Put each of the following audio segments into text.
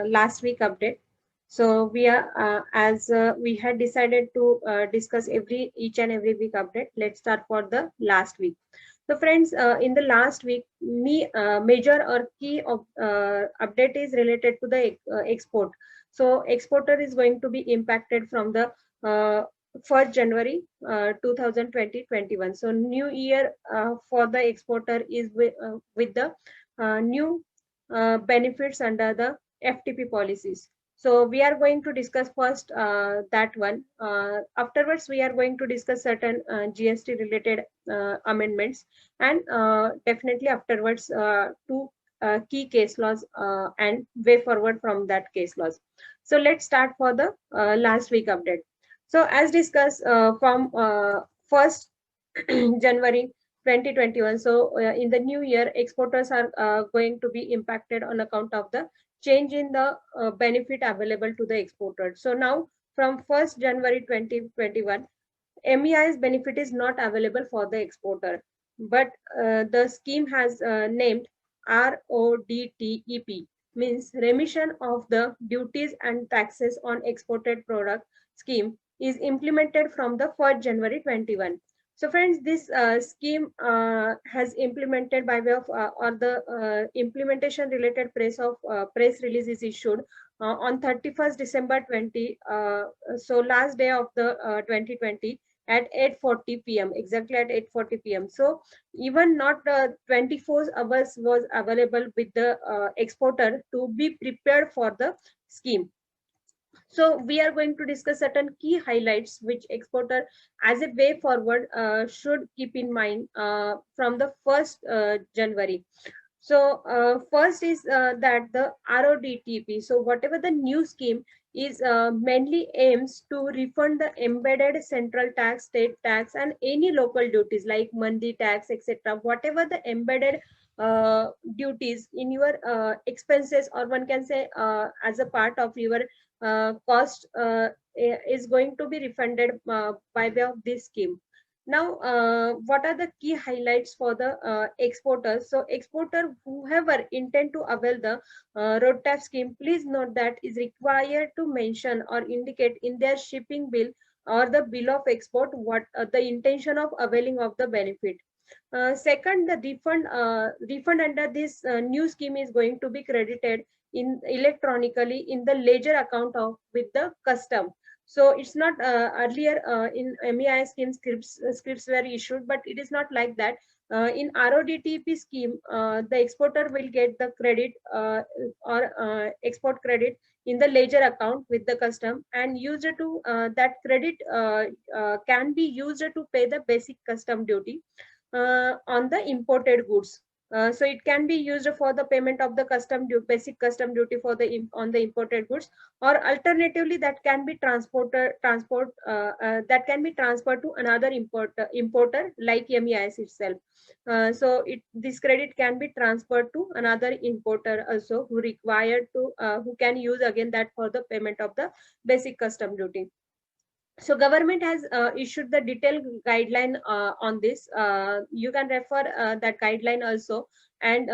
last week update. So we are as we had decided to discuss each and every week update. Let's start for the last week. So friends, in the last week, major or key of update is related to the export. So exporter is going to be impacted from the 1st January 2020-21. So new year for the exporter is with the new benefits under the FTP policies. So we are going to discuss first that one. Afterwards, we are going to discuss certain GST related amendments, and definitely afterwards two key case laws and way forward from that case laws. So let's start for the last week update. So as discussed from 1st January 2021. So in the new year, exporters are going to be impacted on account of the change in the benefit available to the exporter. So now from 1st January 2021, MEIS benefit is not available for the exporter, but the scheme has named RODTEP, means remission of the duties and taxes on exported product scheme is implemented from the 1st January 21. So friends, this scheme has implemented by way of or the implementation related press release is issued on 31st December 20. So last day of the 2020 at 8:40 p.m. exactly at 8:40 p.m. So even not 24 hours was available with the exporter to be prepared for the scheme. So we are going to discuss certain key highlights which exporter as a way forward should keep in mind from the 1st January. So first is that the RODTP. So whatever the new scheme is mainly aims to refund the embedded central tax, state tax, and any local duties like mandi tax, etc. Whatever the embedded duties in your expenses, or one can say as a part of your cost, is going to be refunded by way of this scheme. Now, what are the key highlights for the exporters? So, exporter whoever intend to avail the road tax scheme, please note that is required to mention or indicate in their shipping bill or the bill of export what the intention of availing of the benefit. Second, the refund under this new scheme is going to be credited in electronically in the ledger account of with the custom. So it's not earlier in MEI scheme scripts were issued, but it is not like that. In RODTP scheme, the exporter will get the credit or export credit in the ledger account with the custom, and used to that credit can be used to pay the basic custom duty on the imported goods. So it can be used for the payment of the basic custom duty for the on the imported goods, or alternatively that can be that can be transferred to another importer like MEIS itself. So this credit can be transferred to another importer also who required to who can use again that for the payment of the basic custom duty. So government has issued the detailed guideline on this. You can refer that guideline also, and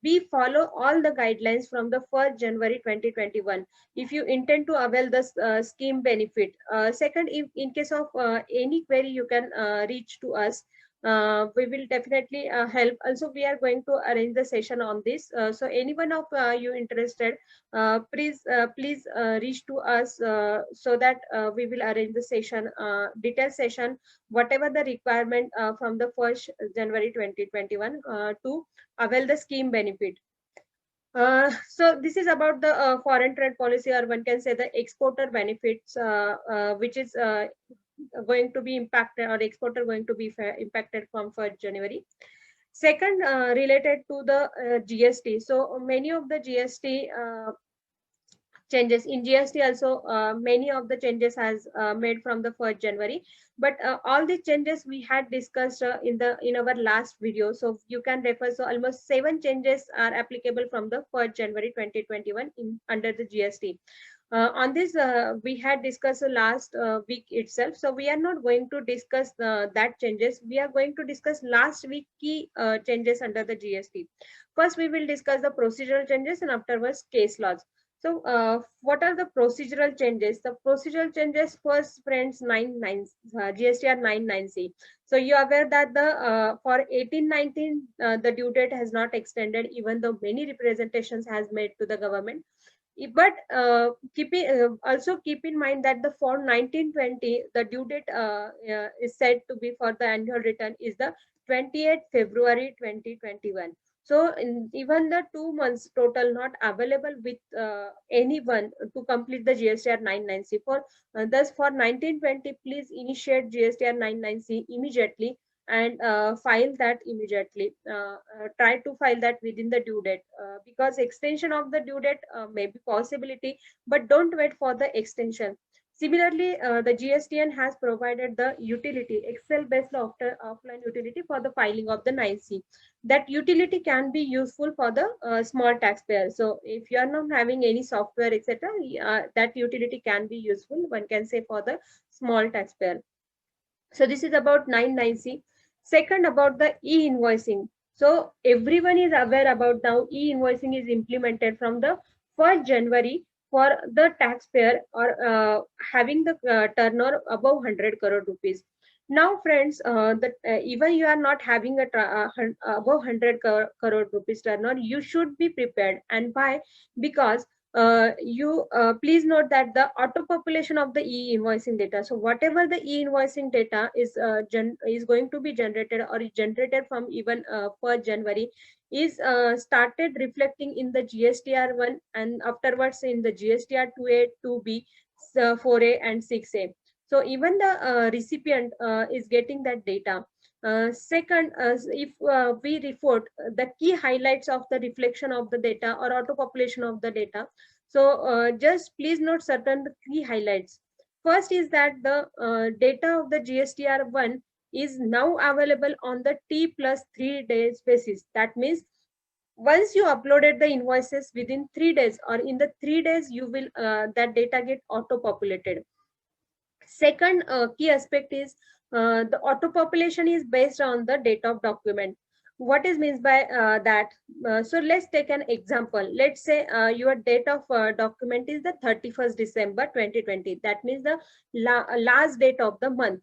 we follow all the guidelines from the 1st January 2021 if you intend to avail this scheme benefit. Second, if in case of any query, you can reach to us. We will definitely help. Also, we are going to arrange the session on this. So anyone of you interested, please reach to us so that we will arrange the session, detailed session, whatever the requirement from the 1st January 2021 to avail the scheme benefit. So this is about the foreign trade policy, or one can say the exporter benefits, which is going to be impacted, or exporter going to be impacted from 1st January. Second, related to the GST. So many of the GST changes in GST also, many of the changes has made from the 1st January, but all these changes we had discussed in our last video, so you can refer. So almost 7 changes are applicable from the 1st January 2021 in under the GST. On this, we had discussed last week itself. So we are not going to discuss that changes. We are going to discuss last week key changes under the GST. First, we will discuss the procedural changes, and afterwards case laws. So what are the procedural changes? The procedural changes first, friends, 99 GSTR 99C. So you are aware that the for 1819 the due date has not extended, even though many representations has made to the government. But also keep in mind that the for 1920 the due date is said to be for the annual return is the 28th February 2021. So even the 2 months total not available with anyone to complete the GSTR 99C. For thus for 1920, please initiate GSTR 99C immediately and file that immediately. Try to file that within the due date, because extension of the due date may be possibility, but don't wait for the extension. Similarly, the GSTN has provided the utility, Excel-based offline utility for the filing of the 9C. That utility can be useful for the small taxpayer. So if you are not having any software, etc., that utility can be useful, one can say, for the small taxpayer. So this is about 99C. Second, about the e-invoicing. So everyone is aware about now e-invoicing is implemented from the 1st January for the taxpayer or having the turnover above 100 crore rupees. Now, friends, even you are not having a above 100 crore rupees turnover, you should be prepared. And why? Because you please note that the auto population of the e-invoicing data. So whatever the e-invoicing data is going to be generated or is generated from even per January is started reflecting in the GSTR1 and afterwards in the GSTR 2A, 2B, 4A and 6A. So even the recipient is getting that data. Second, if we report the key highlights of the reflection of the data or auto population of the data. So just please note certain key highlights. First is that the data of the GSTR1 is now available on the T+3 days basis. That means once you uploaded the invoices within 3 days or in the 3 days, you will that data get auto populated. Second key aspect is the auto population is based on the date of document. What is means by that? So let's take an example. Let's say your date of document is the 31st December 2020. That means the last date of the month.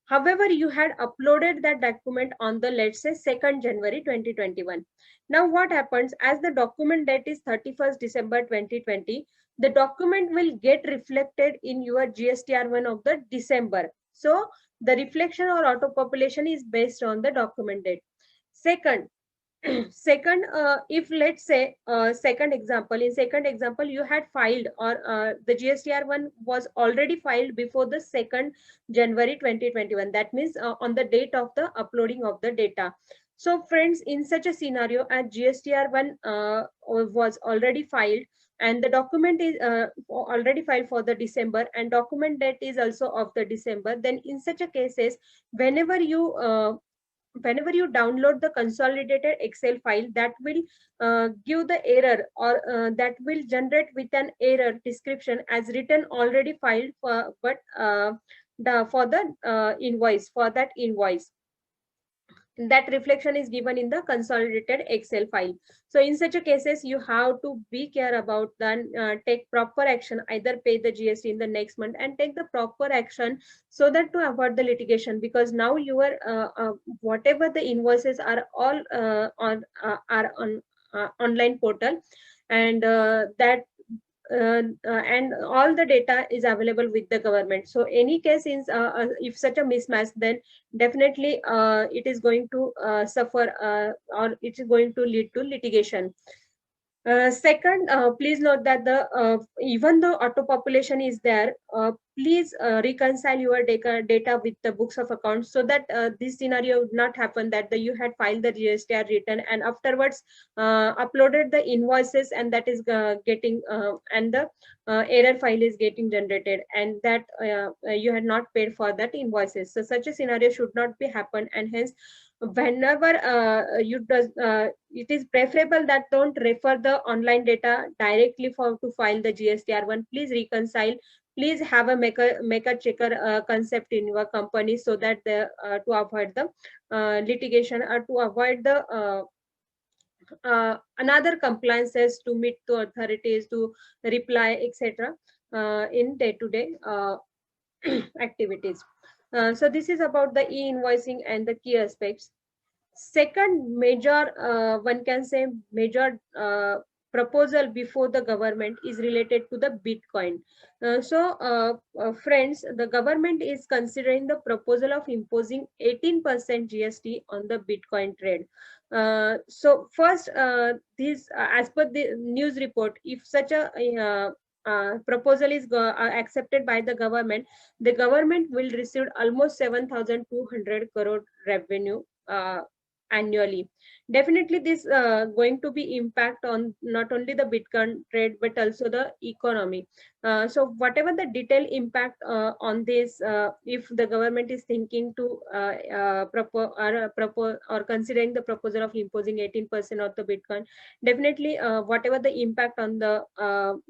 However, you had uploaded that document on the, let's say, 2nd January 2021. Now what happens, as the document date is 31st December 2020, the document will get reflected in your GSTR1 of the December. So the reflection or auto population is based on the document date. Second, if let's say second example you had filed or the GSTR1 was already filed before the 2nd January 2021. That means on the date of the uploading of the data. So friends, in such a scenario, as GSTR1 was already filed and the document is already filed for the December and document date is also of the December, then in such a cases, whenever you download the consolidated Excel file, that will give the error or that will generate with an error description as written already filed for, but for the invoice, for that invoice, that reflection is given in the consolidated Excel file. So in such a cases, you have to be care about then take proper action, either pay the GST in the next month and take the proper action so that to avoid the litigation, because now your whatever the invoices are all on online portal, and that and all the data is available with the government. So any case is if such a mismatch, then definitely it is going to suffer or it is going to lead to litigation. Second, please note that the even though auto population is there, please reconcile your data with the books of accounts so that this scenario would not happen, that you had filed the GSTR return and afterwards uploaded the invoices and that is getting and the error file is getting generated and that you had not paid for that invoices. So such a scenario should not be happen, and hence whenever it is preferable that don't refer the online data directly for to file the GSTR1. Please reconcile. Please have a maker checker concept in your company so that the to avoid the litigation or to avoid the another compliances to meet the authorities to reply, etc. In day-to-day activities. So this is about the e-invoicing and the key aspects. Second major, one can say major proposal before the government is related to the Bitcoin. Friends, the government is considering the proposal of imposing 18% GST on the Bitcoin trade. So first, this as per the news report, if such a proposal is accepted by the government will receive almost 7,200 crore revenue annually. Definitely, this going to be impact on not only the Bitcoin trade but also the economy. So whatever the detailed impact on this, if the government is thinking to propose or considering the proposal of imposing 18% of the Bitcoin, definitely whatever the impact on the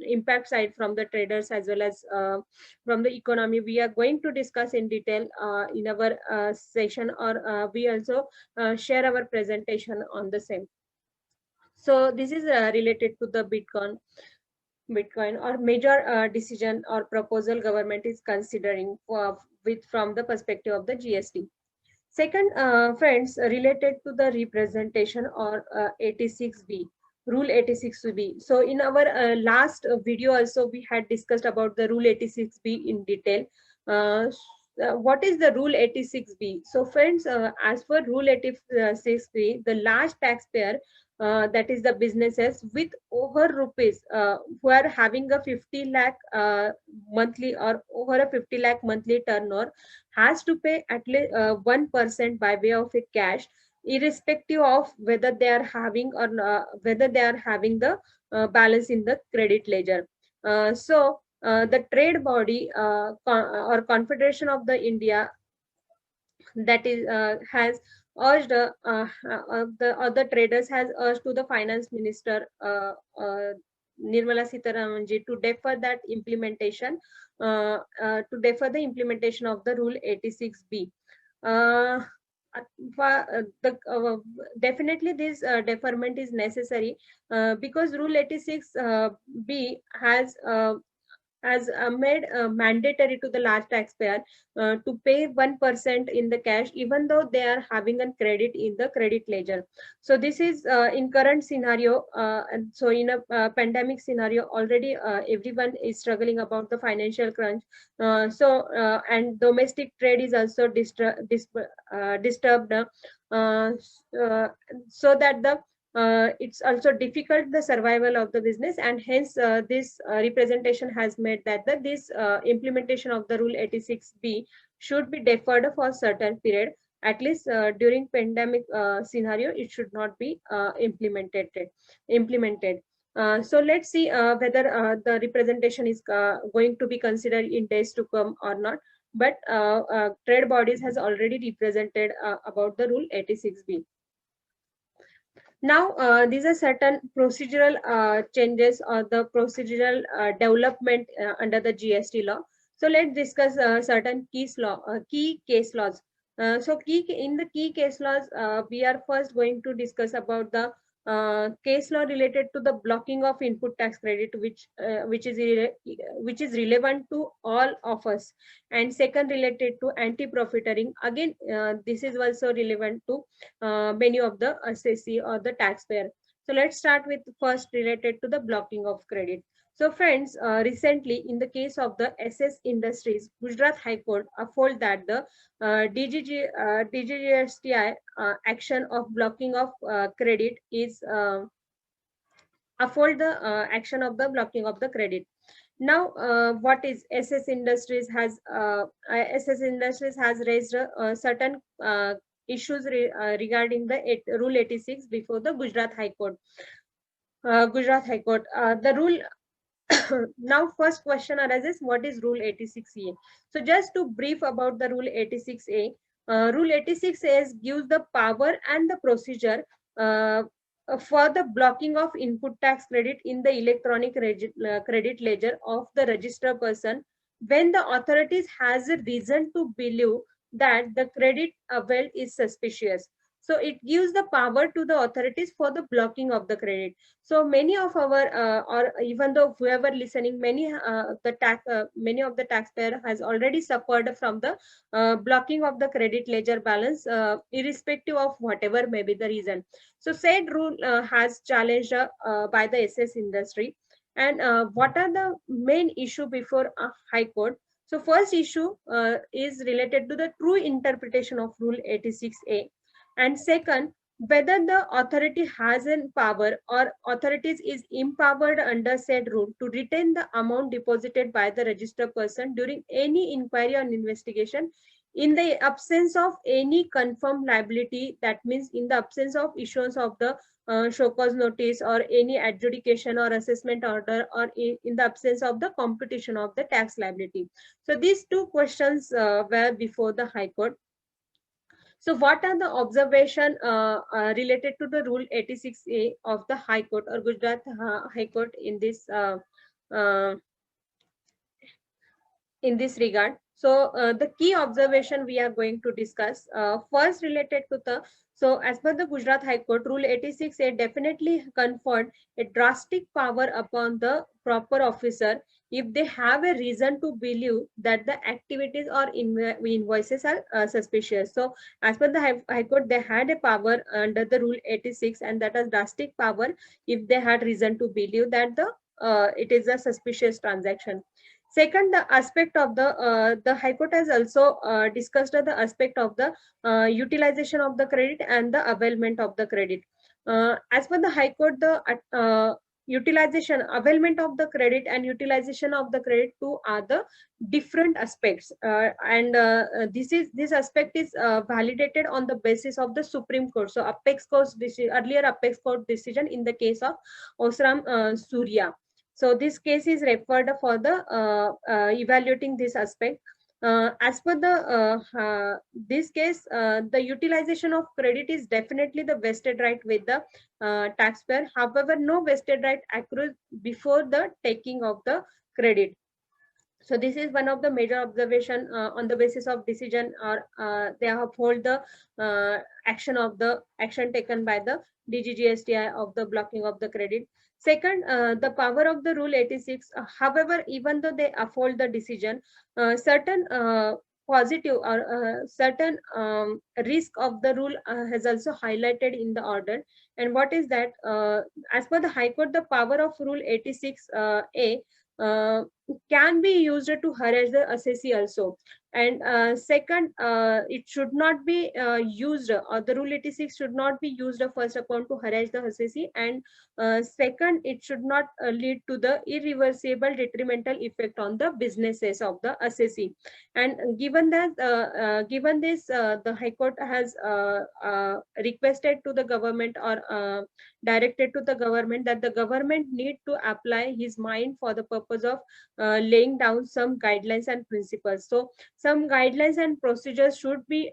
impact side from the traders as well as from the economy, we are going to discuss in detail in our session, or we also share our presentation on the same. So this is related to the Bitcoin or major decision or proposal government is considering with from the perspective of the GST. Second, friends, related to the representation or 86B, Rule 86B. So in our last video also we had discussed about the Rule 86B in detail. What is the Rule 86B? So friends, as per Rule 86B, the large taxpayer, that is the businesses with over rupees, who are having a 50 lakh monthly or over a 50 lakh monthly turnover, has to pay at least 1% by way of a cash, irrespective of whether they are having or whether they are having the balance in the credit ledger. The trade body or Confederation of the India, that is has urged the other traders has urged to the finance minister Nirmala Sitharaman ji to defer that implementation, to defer the implementation of the Rule 86B. Uh, Definitely this deferment is necessary because Rule 86B has made mandatory to the large taxpayer to pay 1% in the cash, even though they are having a credit in the credit ledger. So this is in current scenario, and so in a pandemic scenario already, everyone is struggling about the financial crunch. And domestic trade is also disturbed, so that the it's also difficult the survival of the business, and hence this representation has made that this implementation of the Rule 86B should be deferred for a certain period. At least during pandemic scenario, it should not be implemented. So let's see whether the representation is going to be considered in days to come or not. But trade bodies has already represented about the Rule 86B. Now, these are certain procedural changes or the procedural development under the GST law. So let's discuss certain key case laws. In the key case laws, we are first going to discuss about the case law related to the blocking of input tax credit, which is relevant to all of us, and second related to anti-profiteering. Again, this is also relevant to many of the assessee or the taxpayer. So let's start with first related to the blocking of credit. So friends, recently in the case of the SS Industries, Gujarat High Court upheld that the DGSTI action of blocking of credit is uphold the action of the blocking of the credit. Now, what is SS Industries has raised certain issues regarding the Rule 86 before the Gujarat High Court. The rule. Now, first question arises: what is Rule 86A? So, just to brief about the Rule 86A, Rule 86A gives the power and the procedure for the blocking of input tax credit in the electronic credit ledger of the registered person when the authorities has a reason to believe that the credit availed is suspicious. So it gives the power to the authorities for the blocking of the credit. So many of our or even though whoever listening, many of the taxpayer has already suffered from the blocking of the credit ledger balance, irrespective of whatever may be the reason. So said rule has challenged by the SS industry. And what are the main issue before a high court? So first issue is related to the true interpretation of rule 86A. And second, whether the authority has a power or authorities is empowered under said rule to retain the amount deposited by the registered person during any inquiry or investigation in the absence of any confirmed liability. That means in the absence of issuance of the show cause notice or any adjudication or assessment order, or in the absence of the computation of the tax liability. So these two questions were before the High Court. So what are the observation related to the Rule 86A of the High Court or Gujarat High Court uh, in this regard? So the key observation we are going to discuss first related to the, so as per the Gujarat High Court, Rule 86A definitely conferred a drastic power upon the proper officer if they have a reason to believe that the activities or invoices are suspicious. So as per the High Court, they had a power under the Rule 86, and that is drastic power if they had reason to believe that it is a suspicious transaction. Second, the aspect of the High Court has also discussed the aspect of the utilization of the credit and the availment of the credit. As per the High Court, the utilization, availment of the credit and utilization of the credit two are the different aspects, and this aspect is validated on the basis of the Supreme Court. So Apex Court earlier Apex Court decision in the case of Osram Surya. So this case is referred for the evaluating this aspect. As per the this case, the utilization of credit is definitely the vested right with the taxpayer. However, no vested right accrues before the taking of the credit. So this is one of the major observation on the basis of decision, or they uphold the action taken by the DGGSTI of the blocking of the credit. Second, the power of the Rule 86. However, even though they uphold the decision, certain positive or certain risk of the rule has also highlighted in the order. And what is that? As per the High Court, the power of Rule 86A can be used to harass the assessee also. And second, it should not be used, or the Rule 86 should not be used first account to harass the assessee. And second, it should not lead to the irreversible detrimental effect on the businesses of the assessee. And given that, given this, the High Court has requested to the government, or directed to the government, that the government need to apply his mind for the purpose of laying down some guidelines and principles. So some guidelines and procedures should be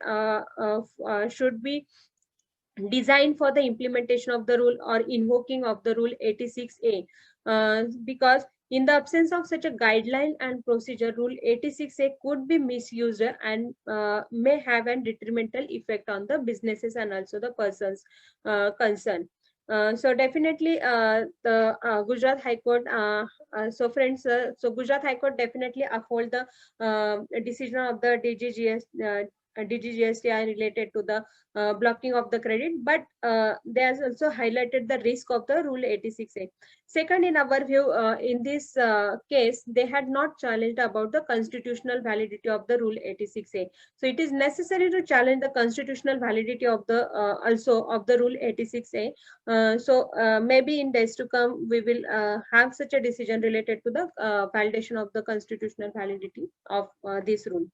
designed for the implementation of the rule or invoking of the Rule 86A, because in the absence of such a guideline and procedure, Rule 86A could be misused and may have a detrimental effect on the businesses and also the persons concerned. So definitely the Gujarat High Court, so friends, so Gujarat High Court definitely uphold the decision of the DGGSTI related to the blocking of the credit, but they has also highlighted the risk of the Rule 86A. Second, in our view, in this case, they had not challenged about the constitutional validity of the Rule 86A. So it is necessary to challenge the constitutional validity of the also of the Rule 86A. Maybe in days to come, we will have such a decision related to the validation of the constitutional validity of this rule.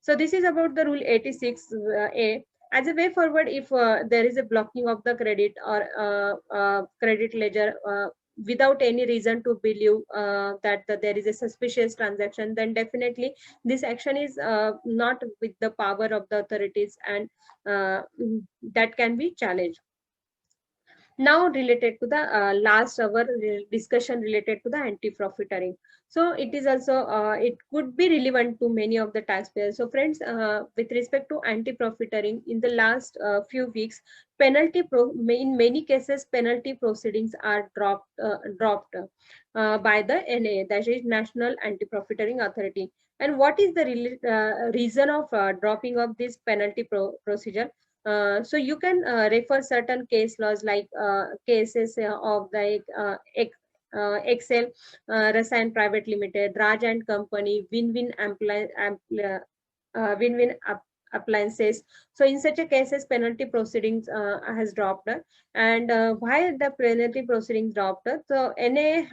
So this is about the Rule 86A. As a way forward, if there is a blocking of the credit or credit ledger without any reason to believe that there is a suspicious transaction, then definitely this action is not with the power of the authorities, and that can be challenged. Now related to the last our discussion related to the anti-profiteering. So it is also it could be relevant to many of the taxpayers. So friends, with respect to anti-profiteering, in the last few weeks, in many cases penalty proceedings are dropped by the NA, that is National Anti-Profiteering Authority. And what is the reason of dropping of this penalty procedure? So you can refer certain case laws like cases of the Excel, Rasayan Private Limited, Raj and Company, Win-Win Appliances. So in such a cases, penalty proceedings has dropped. And why the penalty proceedings dropped? So NA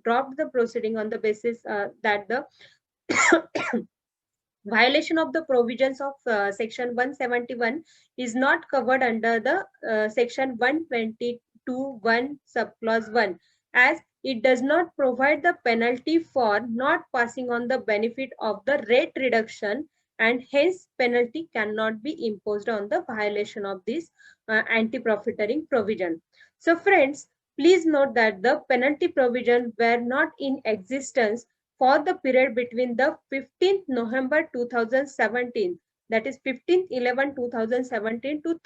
dropped the proceeding on the basis that the violation of the provisions of section 171 is not covered under the section 122 1 subclause 1, as it does not provide the penalty for not passing on the benefit of the rate reduction, and hence penalty cannot be imposed on the violation of this anti-profiteering provision. So friends, please note that the penalty provision were not in existence for the period between the 15th November 2017, that is 15th 11 2017 to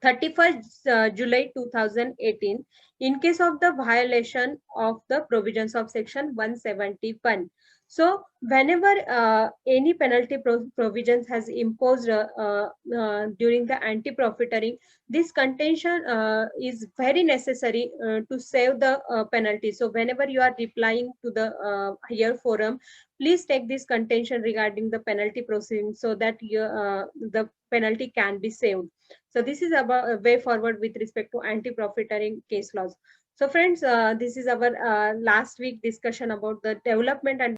31st July 2018, in case of the violation of the provisions of section 171. So whenever any penalty provisions has imposed during the anti-profiteering, this contention is very necessary to save the penalty. So whenever you are replying to the higher forum, please take this contention regarding the penalty proceedings so that the penalty can be saved. So this is about a way forward with respect to anti-profiteering case laws. So friends, this is our last week discussion about the development and